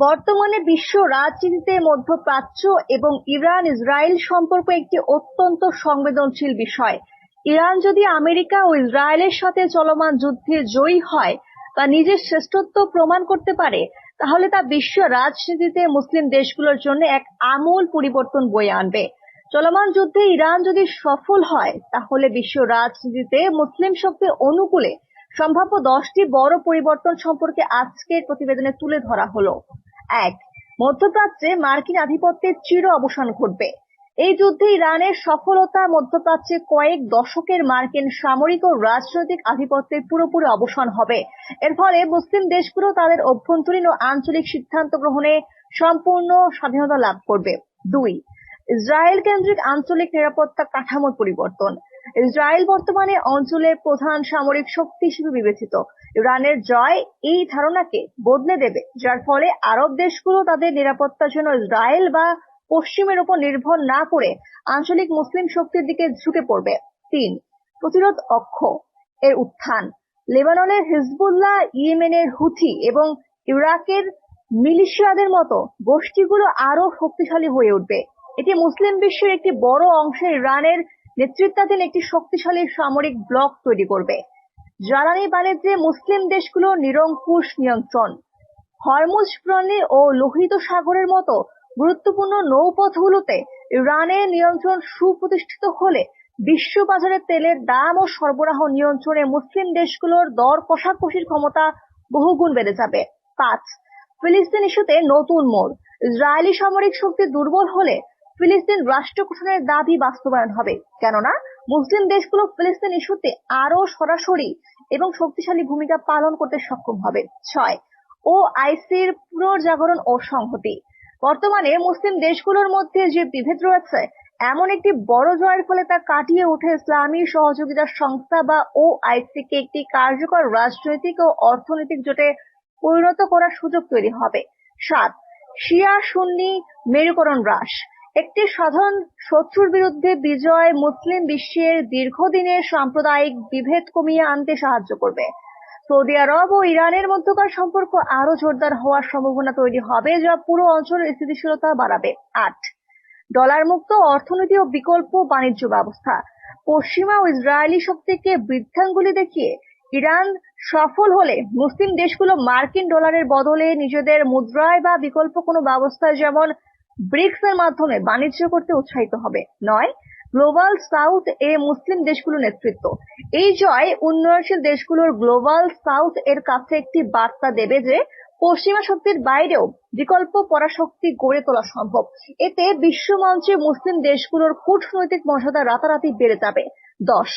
বর্তমানে বিশ্ব রাজনীতিতে মধ্যপ্রাচ্য এবং ইরান ইসরায়েল সম্পর্ক একটি অত্যন্ত সংবেদনশীল বিষয়। ইরান যদি আমেরিকা ও ইসরায়েলের সাথে চলমান যুদ্ধে জয়ী হয় বা নিজের শ্রেষ্ঠত্ব প্রমাণ করতে পারে, তাহলে তা বিশ্ব রাজনীতিতে মুসলিম দেশগুলোর জন্য এক আমূল পরিবর্তন বয়ে আনবে। চলমান যুদ্ধে ইরান যদি সফল হয়, তাহলে বিশ্ব রাজনীতিতে মুসলিম শক্তির অনুকূলে সম্ভাব্য 10টি বড় পরিবর্তন সম্পর্কে আজকের প্রতিবেদনে তুলে ধরা হলো। 1. মধ্যপ্রাচ্যে মার্কিন আধিপত্যের চির অবসান ঘটবে। এই যুদ্ধে ইরানের সফলতা মধ্যপ্রাচ্যে কয়েক দশকের মার্কিন সামরিক ও রাজনৈতিক আধিপত্যের পুরোপুরি অবসান হবে। এর ফলে মুসলিম দেশগুলো তাদের অভ্যন্তরীণ ও আঞ্চলিক সিদ্ধান্ত গ্রহণে সম্পূর্ণ স্বাধীনতা লাভ করবে। 2. ইসরায়েল কেন্দ্রিক আঞ্চলিক নিরাপত্তা কাঠামোর পরিবর্তন। ইসরায়েল বর্তমানে অঞ্চলের প্রধান সামরিক শক্তি হিসেবে বিবেচিত। ইরানের জয় এই ধারণাকে বদলে দেবে, যার ফলে আরব দেশগুলো তাদের নিরাপত্তার জন্য ইসরায়েল বা পশ্চিমের উপর নির্ভর না করে আঞ্চলিক মুসলিম শক্তির দিকে ঝুঁকে পড়বে। 3. প্রতিরোধ অক্ষ এর উত্থান। লেবাননের হিজবুল্লাহ, ইয়েমেনের হুথি এবং ইরাকের মিলিশিয়াদের মতো গোষ্ঠীগুলো আরো শক্তিশালী হয়ে উঠবে। এটি মুসলিম বিশ্বের একটি বড় অংশে ইরানের নেতৃত্বাধীন একটি শক্তিশালী সামরিক ব্লক তৈরি করবে। জ্বালানি বাণিজ্যে মুসলিম দেশগুলোর নিরঙ্কুশ নিয়ন্ত্রণ। হরমুজ প্রণালী ও লোহিত সাগরের মতো গুরুত্বপূর্ণ নৌপথগুলোতে ইরানের নিয়ন্ত্রণ সুপ্রতিষ্ঠিত হলে বিশ্ব বাজারে তেলের দাম ও সরবরাহ নিয়ন্ত্রণে মুসলিম দেশগুলোর দর কষাকষির ক্ষমতা বহুগুণ বেড়ে যাবে। 5. ফিলিস্তিন ইস্যুতে নতুন মোড়। ইসরায়েলি সামরিক শক্তি দুর্বল হলে ফিলিস্তিন রাষ্ট্র গঠনের দাবি বাস্তবায়ন হবে, কেননা মুসলিম দেশগুলো ফিলিস্তিন ইস্যুতে আরো সরাসরি এবং শক্তিশালী ভূমিকা পালন করতে সক্ষম হবে। 6. ওআইসির পুনর্জাগরণ ও সংহতি। বর্তমানে মুসলিম দেশগুলোর মধ্যে যে বিভেদ রয়েছে, এমন একটি বড় জয়ের ফলে তা কাটিয়ে উঠে ইসলামী সহযোগিতা সংস্থা বা ওআইসি কে একটি কার্যকর রাজনৈতিক ও অর্থনৈতিক জোটে পরিণত করার সুযোগ তৈরি হবে। 7. শিয়া সুন্নি মেরুকরণ হ্রাস। একটি সাধারণ শত্রুর বিরুদ্ধে বিজয় মুসলিম বিশ্বের দীর্ঘদিনের সাম্প্রদায়িক বিভেদ কমিয়ে আনতে সাহায্য করবে। সৌদি আরব ও ইরানের মধ্যকার সম্পর্ক আরো জোরদার হওয়ার সম্ভাবনা তৈরি হবে, যা পুরো অঞ্চলের স্থিতিশীলতা বাড়াবে। 8. ডলার মুক্ত অর্থনীতি ও বিকল্প বাণিজ্য ব্যবস্থা। পশ্চিমা ও ইসরায়েলি শক্তিকে বৃদ্ধাঙ্গুলি দেখিয়ে ইরান সফল হলে মুসলিম দেশগুলো মার্কিন ডলারের বদলে নিজেদের মুদ্রায় বা বিকল্প কোনো ব্যবস্থায় যেমন ব্রিক্স এর মাধ্যমে বাণিজ্য করতে উৎসাহিত হবে। 9. গ্লোবাল সাউথ এ মুসলিম দেশগুলোর নেতৃত্ব। এই জয় উন্নয়নশীল দেশগুলোর গ্লোবাল সাউথ এর কাছে একটি বার্তা দেবে যে পশ্চিমা শক্তির বাইরেও বিকল্প পরাশক্তি গড়ে তোলা সম্ভব। এতে বিশ্বমঞ্চে মুসলিম দেশগুলোর কূটনৈতিক মর্যাদা রাতারাতি বেড়ে যাবে। 10.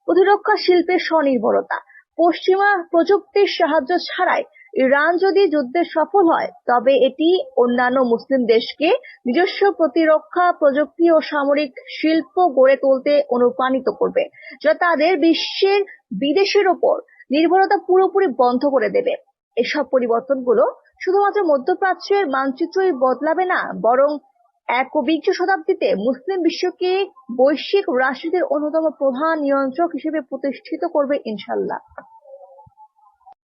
প্রতিরক্ষা শিল্পের স্বনির্ভরতা। পশ্চিমা প্রযুক্তির সাহায্য ছাড়াই ইরান যদি যুদ্ধে সফল হয়, তবে এটি অন্যান্য মুসলিম দেশকে নিজস্ব প্রতিরক্ষা প্রযুক্তি ও সামরিক শিল্প গড়ে তুলতে অনুপ্রাণিত করবে, যা তাদের বিশ্বের বিদেশের ওপর নির্ভরতা পুরোপুরি বন্ধ করে দেবে। এসব পরিবর্তনগুলো শুধুমাত্র মধ্যপ্রাচ্যের মানচিত্রই বদলাবে না, বরং একবিংশ শতাব্দীতে মুসলিম বিশ্বকে বৈশ্বিক রাজনীতির অন্যতম প্রধান নিয়ন্ত্রক হিসেবে প্রতিষ্ঠিত করবে, ইনশাআল্লাহ।